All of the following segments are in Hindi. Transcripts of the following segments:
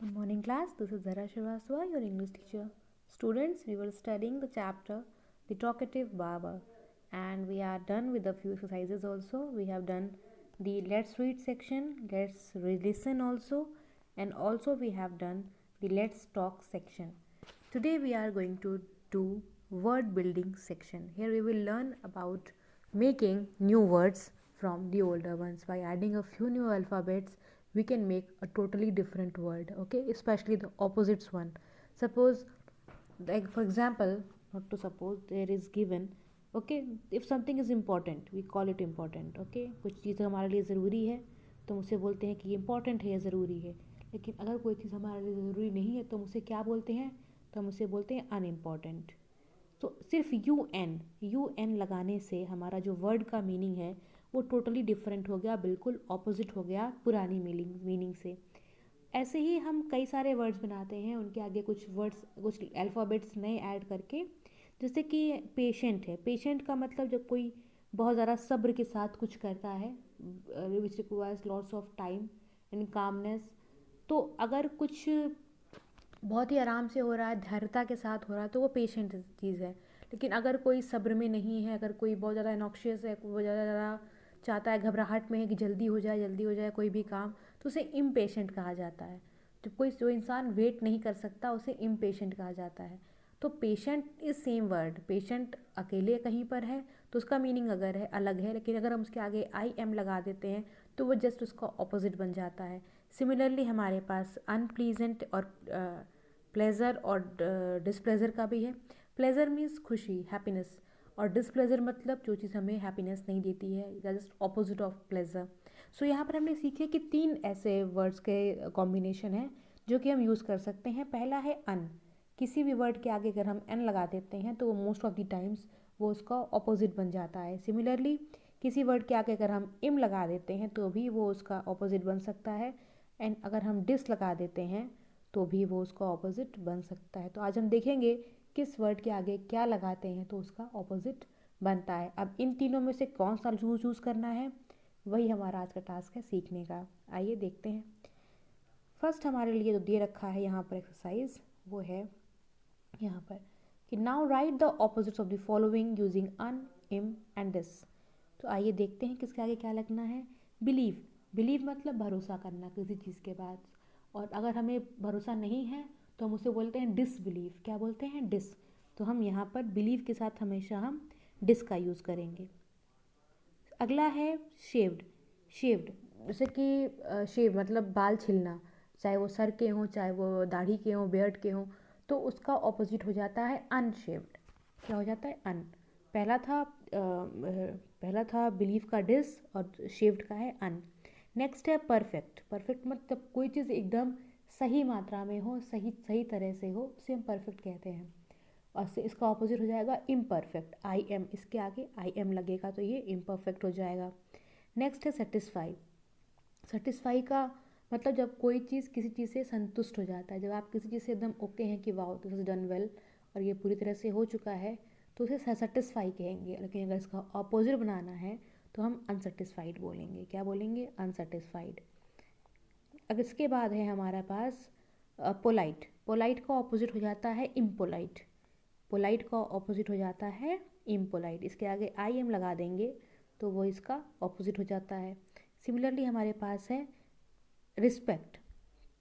Good morning, class. This is Zara Srivastava, your English teacher. Students, we were studying the chapter The Talkative Barber, and we are done with a few exercises also. We have done the Let's Read section, Let's Listen also, and also we have done the Let's Talk section. Today we are going to do word building section. Here we will learn about making new words from the older ones. By adding a few new alphabets, we can make a totally different word, okay, especially the opposites one. Suppose, like for example, not to suppose, there is given, okay, if something is important, we call it important, okay, कुछ चीज़ हमारे लिए ज़रूरी है तो हम उसे बोलते हैं कि ये important है या ज़रूरी है. लेकिन अगर कोई चीज़ हमारे लिए ज़रूरी नहीं है तो हम उसे क्या बोलते हैं, तो हम उसे बोलते हैं अनइम्पॉर्टेंट. तो सिर्फ यू एन लगाने से हमारा जो वर्ड का मीनिंग है वो टोटली डिफरेंट हो गया, बिल्कुल ऑपोजिट हो गया पुरानी मीनिंग से. ऐसे ही हम कई सारे वर्ड्स बनाते हैं, उनके आगे कुछ वर्ड्स, कुछ अल्फ़ाबेट्स नए ऐड करके. जैसे कि पेशेंट है. पेशेंट का मतलब जब कोई बहुत ज़्यादा सब्र के साथ कुछ करता है, which requires lots of time and calmness. तो अगर कुछ बहुत ही आराम से हो रहा है, धैर्यता के साथ हो रहा है, तो वो पेशेंट चीज़ है. लेकिन अगर कोई सब्र में नहीं है, अगर कोई बहुत ज़्यादा नॉक्शियस है, बहुत ज़्यादा चाहता है, घबराहट में है कि जल्दी हो जाए कोई भी काम, तो उसे इम्पेशेंट कहा जाता है. जो इंसान वेट नहीं कर सकता उसे इम्पेशेंट कहा जाता है. तो patient is same word. Patient अकेले कहीं पर है तो उसका मीनिंग अगर है अलग है, लेकिन अगर हम उसके आगे आई एम लगा देते हैं तो वो जस्ट उसका ऑपोजिट बन जाता है. सिमिलरली हमारे पास अनप्लीजेंट और प्लेज़र और डिसप्लेज़र का भी है. प्लेज़र मीन्स खुशी, हैप्पीनेस, और डिसप्लेज़र मतलब जो चीज़ हमें हैप्पीनेस नहीं देती है, जस्ट ऑपोजिट ऑफ प्लेज़र. सो यहाँ पर हमने सीखे कि 3 ऐसे वर्ड्स के कॉम्बिनेशन हैं जो कि हम यूज़ कर सकते हैं. पहला है अन. किसी भी वर्ड के आगे अगर हम एन लगा देते हैं तो वो मोस्ट ऑफ द टाइम्स वो उसका ऑपोजिट बन जाता है. सिमिलरली किसी वर्ड के आगे अगर हम इम लगा देते हैं तो भी वो उसका ऑपोजिट बन सकता है. एंड अगर हम डिस लगा देते हैं तो भी वो उसका ऑपोजिट बन सकता है. तो आज हम देखेंगे किस वर्ड के आगे क्या लगाते हैं तो उसका ऑपोजिट बनता है. अब इन तीनों में से कौन सा चूज़ करना है, वही हमारा आज का टास्क है सीखने का. आइए देखते हैं. फर्स्ट हमारे लिए जो दे रखा है यहाँ पर एक्सरसाइज, वो है यहाँ पर कि now write the opposites of the following using un, im and this. तो आइए देखते हैं किसके आगे क्या लगना है. बिलीव. बिलीव मतलब भरोसा करना किसी चीज़ के बाद. और अगर हमें भरोसा नहीं है तो हम उसे बोलते हैं डिसबिलीव. क्या बोलते हैं, डिस. तो हम यहाँ पर बिलीव के साथ हमेशा हम डिस का यूज़ करेंगे. अगला है शेव्ड. शेव्ड जैसे कि शेव मतलब बाल छिलना, चाहे वो सर के हों, चाहे वो दाढ़ी के हों, बियर्ड के हों, तो उसका ऑपोजिट हो जाता है अनशेव्ड. क्या हो जाता है, अन. पहला था बिलीव का डिस और शेव्ड का है अन. नेक्स्ट है परफेक्ट. परफेक्ट मतलब कोई चीज़ एकदम सही मात्रा में हो, सही सही तरह से हो, उसे हम परफेक्ट कहते हैं. और से इसका ऑपोजिट हो जाएगा इम्परफेक्ट. आई एम, इसके आगे आई एम लगेगा तो ये इम्परफेक्ट हो जाएगा. नेक्स्ट है सेटिस्फाई. सेटिस्फाई का मतलब जब कोई चीज़ किसी चीज़ से संतुष्ट हो जाता है, जब आप किसी चीज़ से एकदम ओके हैं कि wow this is done well और ये पूरी तरह से हो चुका है, तो उसे सेटिस्फाई कहेंगे. लेकिन अगर इसका ऑपोजिट बनाना है तो हम अनसेटिस्फाइड बोलेंगे. क्या बोलेंगे, अनसेटिस्फाइड. अब इसके बाद है हमारे पास पोलाइट. पोलाइट का ऑपोजिट हो जाता है इम्पोलाइट. पोलाइट का ऑपोजिट हो जाता है इम्पोलाइट. इसके आगे आई एम लगा देंगे तो वो इसका ऑपोजिट हो जाता है. सिमिलरली हमारे पास है रिस्पेक्ट.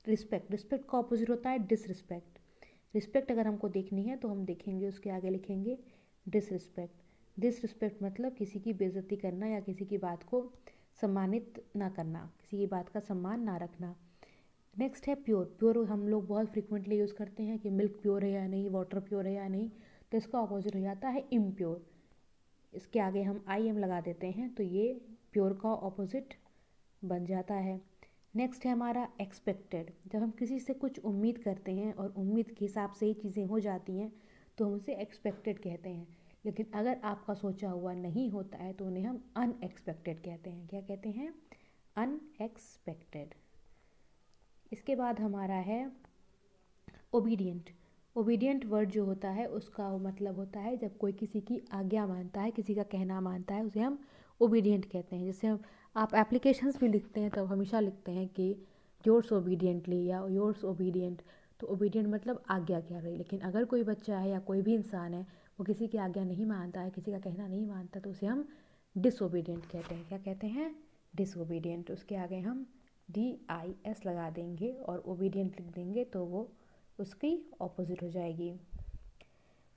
रिस्पेक्ट का ऑपोजिट होता है डिसरिस्पेक्ट. रिस्पेक्ट अगर हमको देखनी है तो हम देखेंगे उसके आगे लिखेंगे डिसरिस्पेक्ट. डिसरिस्पेक्ट मतलब किसी की बेइज्जती करना या किसी की बात को सम्मानित ना करना, किसी की बात का सम्मान ना रखना. नेक्स्ट है प्योर. प्योर हम लोग बहुत फ्रिक्वेंटली यूज़ करते हैं कि मिल्क प्योर है या नहीं, वाटर प्योर है या नहीं, तो इसका ऑपोजिट हो जाता है इम्प्योर. इसके आगे हम आई एम लगा देते हैं तो ये प्योर का ऑपोजिट बन जाता है. नेक्स्ट है हमारा एक्सपेक्टेड. जब हम किसी से कुछ उम्मीद करते हैं और उम्मीद के हिसाब से ही चीज़ें हो जाती हैं तो हम उसे एक्सपेक्टेड कहते हैं. लेकिन अगर आपका सोचा हुआ नहीं होता है तो उन्हें हम अनएक्सपेक्टेड कहते हैं. क्या कहते हैं, अनएक्सपेक्टेड. इसके बाद हमारा है ओबीडियंट. ओबीडियंट वर्ड जो होता है उसका मतलब होता है जब कोई किसी की आज्ञा मानता है, किसी का कहना मानता है, उसे हम ओबीडियंट कहते हैं. जैसे आप एप्लीकेशंस भी लिखते हैं तब हमेशा लिखते हैं कि योर्स ओबीडियंटली या योर्स ओबीडियंट। तो ओबीडियंट मतलब आज्ञा क्या रही, लेकिन अगर कोई बच्चा है या कोई भी इंसान है वो किसी की आज्ञा नहीं मानता है, किसी का कहना नहीं मानता, तो उसे हम डिसोबीडियंट कहते हैं। क्या कहते हैं? डिसोबीडियंट। उसके आगे हम DIS लगा देंगे और ओबीडियंट लिख देंगे तो वो उसकी ऑपोजिट हो जाएगी।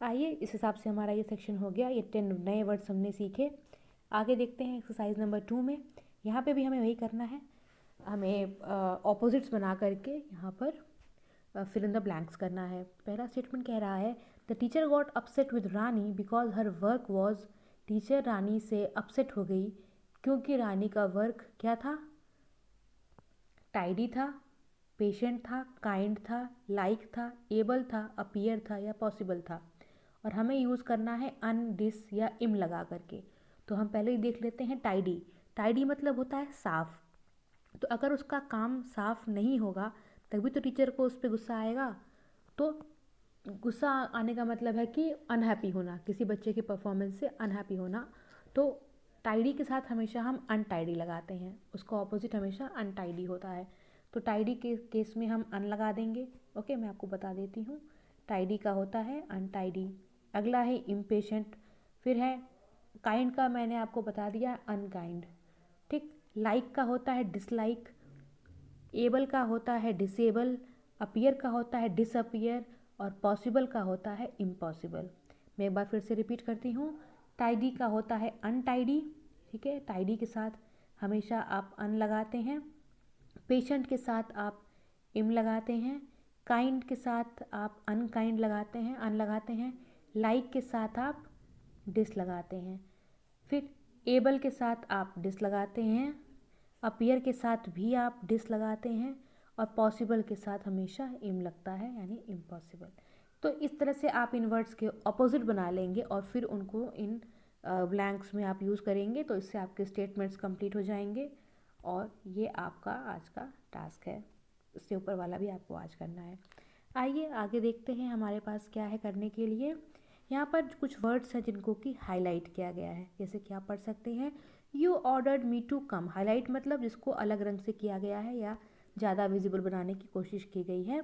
आइए, इस हिसाब से हमारा ये सेक्शन हो गया। ये 10 नए वर्ड्स हमने सीखे। आगे देखते हैं एक्सरसाइज नंबर 2 में। यहाँ पे भी हमें वही करना है, हमें ऑपोजिट्स बना करके यहाँ पर फिल इन द ब्लैंक्स करना है। पहला स्टेटमेंट कह रहा है the teacher got upset with Rani because her work was. Teacher Rani से अपसेट हो गई क्योंकि रानी का वर्क क्या था? टाइडी था, पेशेंट था, काइंड था, लाइक था, एबल था, अपीयर था या पॉसिबल था। और हमें यूज़ करना है अन, डिस या इम लगा करके। तो हम पहले ही देख लेते हैं टाइडी। टाइडी मतलब होता है साफ। तो अगर उसका काम साफ नहीं होगा तभी तो टीचर को उस पर गुस्सा आएगा। तो गुस्सा आने का मतलब है कि अनहैप्पी होना, किसी बच्चे के परफॉर्मेंस से अनहैप्पी होना। तो टाइडी के साथ हमेशा हम अनटाइडी लगाते हैं, उसका ऑपोजिट हमेशा अनटाइडी होता है। तो टाइडी के केस में हम अन लगा देंगे। ओके, मैं आपको बता देती हूँ। टाइडी का होता है अनटाइडी। अगला है इम्पेशेंट। फिर है काइंड का मैंने आपको बता दिया अनकाइंड। ठीक। लाइक का होता है डिसलाइक, एबल का होता है डिसेबल, अपीयर का होता है डिसअपीयर और पॉसिबल का होता है इम्पॉसिबल। मैं एक बार फिर से रिपीट करती हूँ। टाइडी का होता है अनटाइडी। ठीक है, टाइडी के साथ हमेशा आप अन लगाते हैं। पेशेंट के साथ आप इम लगाते हैं। काइंड के साथ आप अनकाइंड लगाते हैं, अन लगाते हैं। लाइक के साथ आप डिस लगाते हैं। फिर एबल के साथ आप डिस लगाते हैं। अपीयर के साथ भी आप डिस लगाते हैं और पॉसिबल के साथ हमेशा इम लगता है, यानी इम्पॉसिबल। तो इस तरह से आप इन वर्ड्स के ऑपोजिट बना लेंगे और फिर उनको इन ब्लैंक्स में आप यूज़ करेंगे। तो इससे आपके स्टेटमेंट्स कंप्लीट हो जाएंगे और ये आपका आज का टास्क है। इससे ऊपर वाला भी आपको आज करना है। आइए आगे देखते हैं हमारे पास क्या है करने के लिए। यहाँ पर कुछ वर्ड्स हैं जिनको कि हाईलाइट किया गया है। जैसे कि आप पढ़ सकते हैं you ordered me to come. Highlight मतलब जिसको अलग रंग से किया गया है या ज़्यादा विजिबल बनाने की कोशिश की गई है।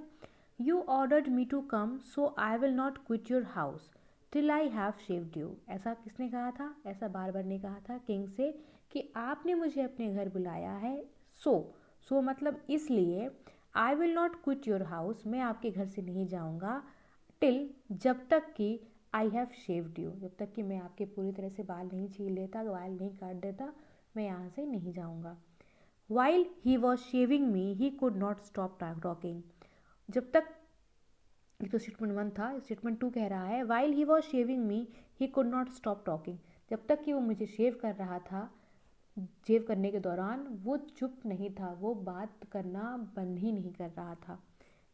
You ordered me to come so I will not quit your house till I have shaved you. ऐसा किसने कहा था? ऐसा बारबर ने कहा था किंग से कि आपने मुझे अपने घर बुलाया है। सो मतलब इसलिए आई will not quit your house, मैं आपके घर से नहीं जाऊँगा, टिल जब तक कि आई हैव शेव्ड यू, जब तक कि मैं आपके पूरी तरह से बाल नहीं छील लेता, बाल नहीं काट देता, मैं यहाँ से नहीं जाऊँगा। While he was shaving me he could not stop talking. जब तक, ये तो स्टेटमेंट 1 था। स्टेटमेंट 2 कह रहा है while he was shaving me he could not stop talking. जब तक कि वो मुझे शेव कर रहा था, शेव करने के दौरान वो चुप नहीं था, वो बात करना बंद ही नहीं कर रहा था।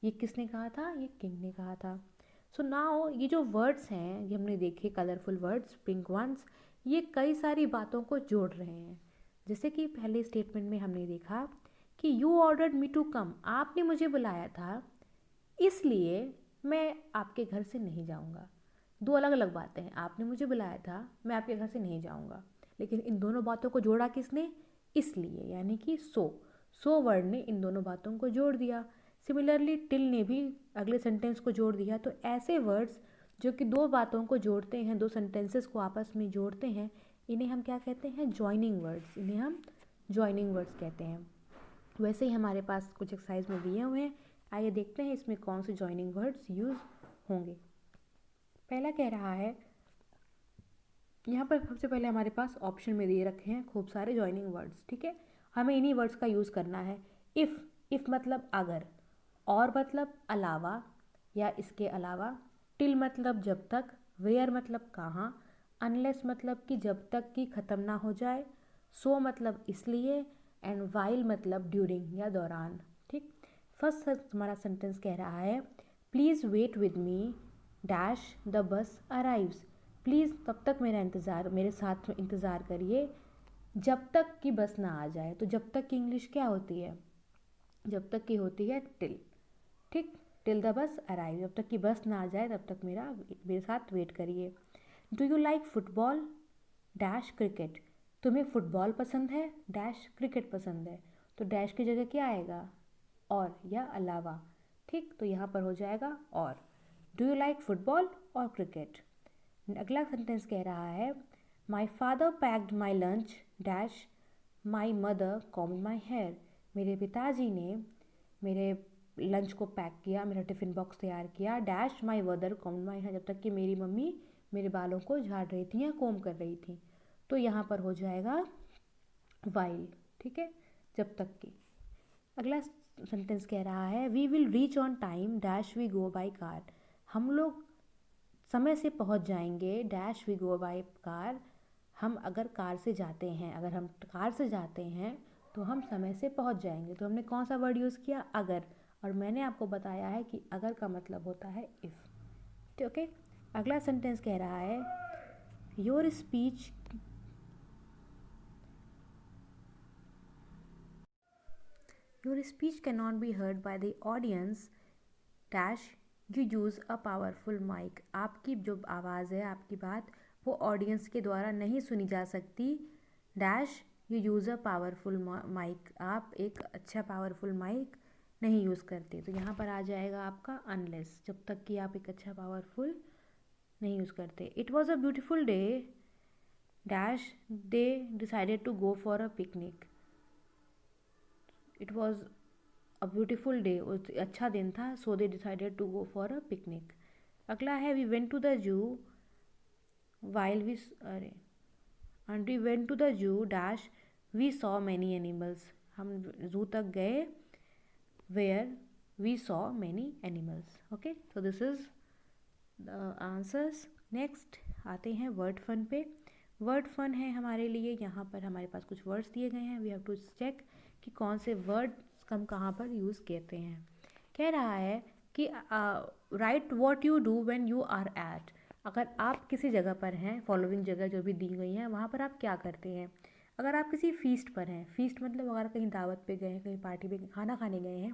ये किसने कहा था? ये किंग ने कहा था। सो नाउ ये जो वर्ड्स हैं ये हमने देखे, कलरफुल वर्ड्स, पिंक वंस, ये कई सारी बातों को जोड़ रहे हैं। जैसे कि पहले स्टेटमेंट में हमने देखा कि you ordered me to come, आपने मुझे बुलाया था इसलिए मैं आपके घर से नहीं जाऊंगा। दो अलग अलग बातें हैं। आपने मुझे बुलाया था, मैं आपके घर से नहीं जाऊंगा, लेकिन इन दोनों बातों को जोड़ा किसने? इसलिए, यानी कि सो वर्ड ने इन दोनों बातों को जोड़ दिया। सिमिलरली टिल ने भी अगले सेंटेंस को जोड़ दिया। तो ऐसे वर्ड्स जो कि दो बातों को जोड़ते हैं, दो सेंटेंसेस को आपस में जोड़ते हैं, इन्हें हम क्या कहते हैं? Joining words. इन्हें हम जॉइनिंग वर्ड्स कहते हैं। वैसे ही हमारे पास कुछ एक्सरसाइज में दिए हुए हैं। आइए देखते हैं इसमें कौन से जॉइनिंग वर्ड्स यूज़ होंगे। पहला कह रहा है, यहाँ पर सबसे पहले हमारे पास ऑप्शन में दिए रखे हैं खूब सारे जॉइनिंग वर्ड्स। ठीक है, हमें इन्हीं वर्ड्स का यूज़ करना है। इफ़ मतलब अगर, और मतलब अलावा या इसके अलावा, टिल मतलब जब तक, वेयर मतलब कहाँ, अनलेस मतलब कि जब तक कि ख़त्म ना हो जाए, सो मतलब इसलिए, एंड वाइल मतलब ड्यूरिंग या दौरान। ठीक। फर्स्ट हमारा सेंटेंस कह रहा है please wait with me dash the bus arrives. Please तब तक मेरे साथ में इंतज़ार करिए जब तक कि बस ना आ जाए। तो जब तक की इंग्लिश क्या होती है? जब तक की होती है टिल। ठीक, टिल द बस अराइव, जब तक कि बस ना आ जाए तब तक मेरे साथ वेट करिए। Do you like football dash cricket. तुम्हें फुटबॉल पसंद है डैश क्रिकेट पसंद है। तो डैश की जगह क्या आएगा? और या अलावा, ठीक। तो यहाँ पर हो जाएगा और। डू यू लाइक फुटबॉल और क्रिकेट। अगला सेंटेंस कह रहा है my father packed my lunch dash my mother combed my hair. मेरे पिताजी ने मेरे लंच को पैक किया, मेरा टिफ़िन बॉक्स तैयार किया, dash my mother combed my hair, जब तक कि मेरी मम्मी मेरे बालों को झाड़ रही थी या कोम कर रही थी। तो यहाँ पर हो जाएगा वाइल, ठीक है, जब तक कि। अगला सेंटेंस कह रहा है we will reach on time dash we go by car. हम लोग समय से पहुंच जाएंगे dash we go by car, हम अगर कार से जाते हैं, अगर हम कार से जाते हैं तो हम समय से पहुंच जाएंगे। तो हमने कौन सा वर्ड यूज़ किया, अगर, और मैंने आपको बताया है कि अगर का मतलब होता है इफ़, ठीक है। अगला सेंटेंस कह रहा है your speech can not be heard by the audience dash you use a powerful mic. आपकी जो आवाज़ है, आपकी बात, वो ऑडियंस के द्वारा नहीं सुनी जा सकती dash you use a powerful mic. आप एक अच्छा पावरफुल माइक नहीं यूज़ करते। तो यहाँ पर आ जाएगा आपका अनलेस, जब तक कि आप एक अच्छा पावरफुल नहीं यूज़ करते। It was a beautiful day dash they decided to go for a picnic. It was a beautiful day, अच्छा दिन था, so they decided to go for a picnic. अगला है we went to the zoo while we are and we went to the zoo dash we saw many animals. हम जू तक गए where we saw many animals. Okay, so this is the answers. Next आते हैं वर्ड फन पे। वर्ड फन है हमारे लिए, यहाँ पर हमारे पास कुछ वर्ड्स दिए गए हैं, वी हैव टू चेक कि कौन से वर्ड्स हम कहाँ पर यूज़ करते हैं। कह रहा है कि right what you do when you are at. अगर आप किसी जगह पर हैं, फॉलोइंग जगह जो भी दी गई हैं, वहाँ पर आप क्या करते हैं। अगर आप किसी फीस्ट पर हैं, फीस्ट मतलब अगर कहीं दावत पे गए हैं, कहीं पार्टी पे खाना खाने गए हैं,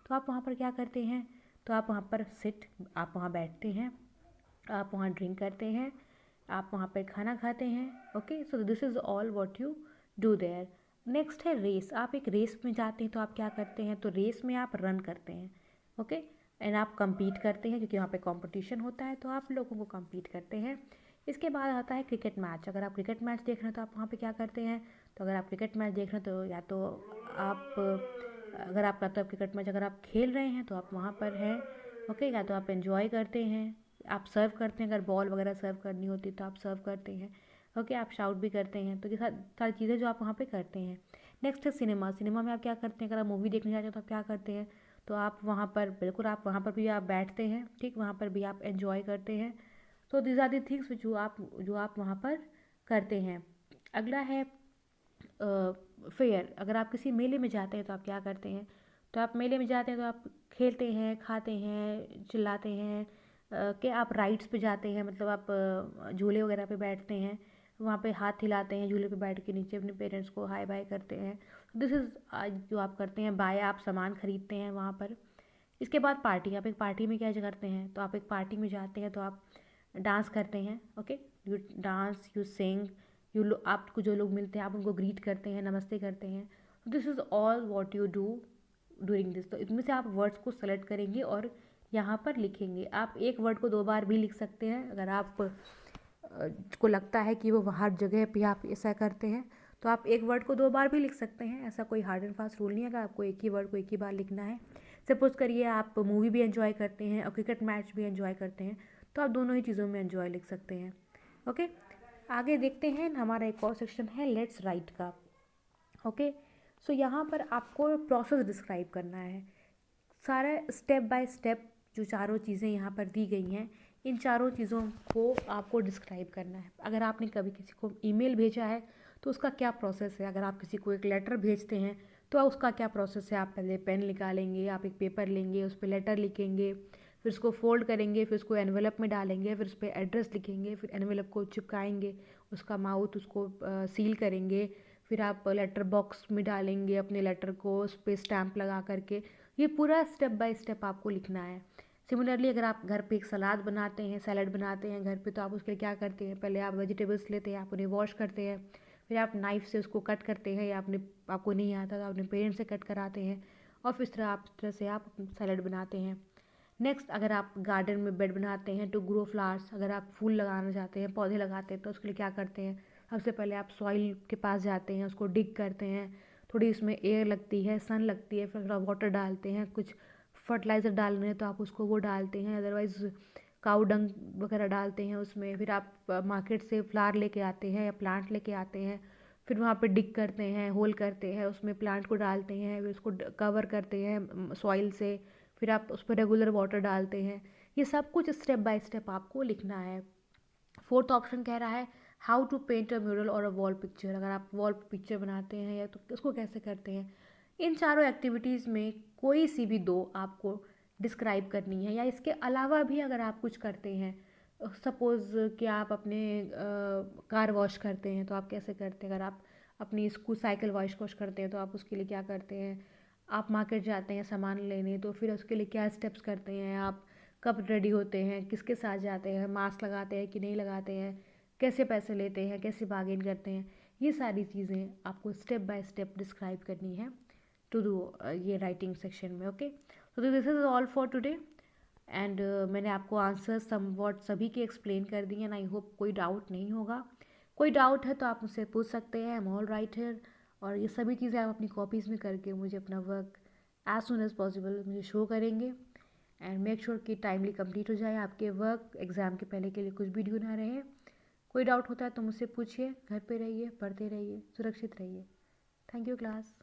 तो आप वहाँ पर क्या करते हैं। तो आप वहाँ पर सिट, आप वहाँ बैठते हैं, आप वहाँ ड्रिंक करते हैं, आप वहाँ पर खाना खाते हैं। Okay, so this is all what you do their. Next है रेस। आप एक रेस में जाते हैं तो आप क्या करते हैं। तो रेस में आप रन करते हैं, ओके, एंड आप compete करते हैं, क्योंकि वहाँ पे कंपटीशन होता है, तो आप लोगों को compete करते हैं। इसके बाद आता है क्रिकेट मैच। अगर आप क्रिकेट मैच देख रहे हैं तो आप वहाँ पे क्या करते हैं। तो अगर आप क्रिकेट मैच देख रहे हैं तो या तो आप, अगर आप मतलब क्रिकेट मैच अगर आप खेल रहे हैं तो आप वहाँ पर हैं, ओके, या तो आप एंजॉय करते हैं, आप सर्व करते हैं, अगर बॉल वगैरह सर्व करनी होती है तो आप सर्व करते हैं, ओके, आप शाउट भी करते हैं। तो ये सारी चीज़ें जो आप वहाँ पे करते हैं। नेक्स्ट है सिनेमा। सिनेमा में आप क्या करते हैं, अगर आप मूवी देखने जाते हैं तो आप क्या करते हैं। तो आप वहाँ पर बिल्कुल, आप वहाँ पर भी आप बैठते हैं, ठीक, वहाँ पर भी आप एंजॉय करते हैं। तो दीज आर दी थिंग्स जो आप वहाँ पर करते हैं। अगला है फेयर। अगर आप किसी मेले में जाते हैं तो आप क्या करते हैं। तो आप मेले में जाते हैं तो आप खेलते हैं, खाते हैं, चिल्लाते हैं, कि आप राइड्स पे जाते हैं, मतलब आप झूले वगैरह पे बैठते हैं, वहाँ पे हाथ हिलाते हैं, झूले पे बैठ के नीचे अपने पेरेंट्स को हाय बाय करते हैं। दिस इज़ जो आप करते हैं। बाय, आप सामान खरीदते हैं वहाँ पर। इसके बाद पार्टी। आप एक पार्टी में क्या करते हैं। तो आप एक पार्टी में जाते हैं तो आप डांस करते हैं, okay, you dance, you sing, आपको जो लोग मिलते हैं आप उनको ग्रीट करते हैं, नमस्ते करते हैं। This is all what you do during this. तो इसमें से आप वर्ड्स को सेलेक्ट करेंगे और यहाँ पर लिखेंगे। आप एक वर्ड को 2 बार भी लिख सकते हैं। अगर आप को लगता है कि वो हर जगह पे आप ऐसा करते हैं तो आप एक वर्ड को 2 बार भी लिख सकते हैं। ऐसा कोई हार्ड एंड फास्ट रूल नहीं है कि आपको एक ही वर्ड को एक ही बार लिखना है। सपोज़ करिए आप मूवी भी एंजॉय करते हैं और क्रिकेट मैच भी एंजॉय करते हैं, तो आप दोनों ही चीज़ों में एंजॉय लिख सकते हैं। ओके, आगे देखते हैं। हमारा एक और सेक्शन है लेट्स राइट का। ओके, सो यहाँ पर आपको प्रोसेस डिस्क्राइब करना है, सारा स्टेप बाय स्टेप। जो चारों चीज़ें यहाँ पर दी गई हैं, इन चारों चीज़ों को आपको डिस्क्राइब करना है। अगर आपने कभी किसी को ईमेल भेजा है तो उसका क्या प्रोसेस है। अगर आप किसी को एक लेटर भेजते हैं तो उसका क्या प्रोसेस है। आप पहले पेन निकालेंगे, आप एक पेपर लेंगे, उस पर लेटर लिखेंगे, फिर उसको फोल्ड करेंगे, फिर उसको एनवेलप में डालेंगे, फिर उस पर एड्रेस लिखेंगे, फिर एनवेलप को चिपकाएंगे, उसका माउथ उसको सील करेंगे, फिर आप लेटर बॉक्स में डालेंगे अपने लेटर को, उस पर स्टैम्प लगा करके। ये पूरा स्टेप बाय स्टेप आपको लिखना है। सिमिलरली अगर आप घर पे एक सलाद बनाते हैं, सैलड बनाते हैं घर पे, तो आप उसके लिए क्या करते हैं, पहले आप वेजिटेबल्स लेते हैं, आप उन्हें वॉश करते हैं, फिर आप नाइफ़ से उसको कट करते हैं, या आपको नहीं आता तो अपने पेरेंट्स से कट कराते हैं, और फिर इस तरह से आप सैलड बनाते हैं। नेक्स्ट, अगर आप गार्डन में बेड बनाते हैं टू ग्रो फ्लावर्स, अगर आप फूल लगाना चाहते हैं, पौधे लगाते हैं, तो उसके लिए क्या करते हैं, सबसे पहले आप सॉइल के पास जाते हैं, उसको डिग करते हैं, थोड़ी उसमें एयर लगती है, सन लगती है, फिर थोड़ा वाटर डालते हैं, कुछ फर्टिलाइज़र डालने हैं तो आप उसको वो डालते हैं, अदरवाइज़ काऊ डंग वगैरह डालते हैं उसमें। फिर आप मार्केट से फ्लावर लेके आते हैं या प्लांट लेके आते हैं, फिर वहाँ पे डिग करते हैं, होल करते हैं, उसमें प्लांट को डालते हैं, फिर उसको कवर करते हैं सॉइल से, फिर आप उस पर रेगुलर वाटर डालते हैं। ये सब कुछ स्टेप बाय स्टेप आपको लिखना है। फोर्थ ऑप्शन कह रहा है how to paint a mural or a wall picture, अगर आप वॉल पिक्चर बनाते हैं या तो उसको कैसे करते हैं। इन चारों एक्टिविटीज़ में कोई सी भी दो आपको डिस्क्राइब करनी है, या इसके अलावा भी अगर आप कुछ करते हैं, सपोज़ कि आप अपने कार वॉश करते हैं तो आप कैसे करते हैं, अगर आप अपनी स्कूल साइकिल वॉश करते हैं तो आप उसके लिए क्या करते हैं, आप मार्केट जाते हैं सामान लेने तो फिर उसके लिए क्या स्टेप्स करते हैं, आप कब रेडी होते हैं, किसके साथ जाते हैं, मास्क लगाते हैं कि नहीं लगाते हैं, कैसे पैसे लेते हैं, कैसे बार्गेन करते हैं, ये सारी चीज़ें आपको स्टेप बाय स्टेप डिस्क्राइब करनी है टू डू ये राइटिंग सेक्शन में। ओके, तो this is all for today and मैंने आपको आंसर समवॉट सभी के एक्सप्लेन कर दिए एंड आई होप कोई डाउट नहीं होगा। कोई डाउट है तो आप मुझसे पूछ सकते हैं, I am all right here. और ये सभी चीज़ें आप अपनी कॉपीज़ में करके मुझे अपना work as soon as possible मुझे शो करेंगे एंड मेक श्योर कि टाइमली कंप्लीट हो जाए आपके वर्क, एग्ज़ाम के पहले के लिए कुछ भी ड्यू ना रहे। कोई डाउट होता है तो मुझसे पूछिए, घर पे रहिए, पढ़ते रहिए, सुरक्षित रहिए। Thank you class.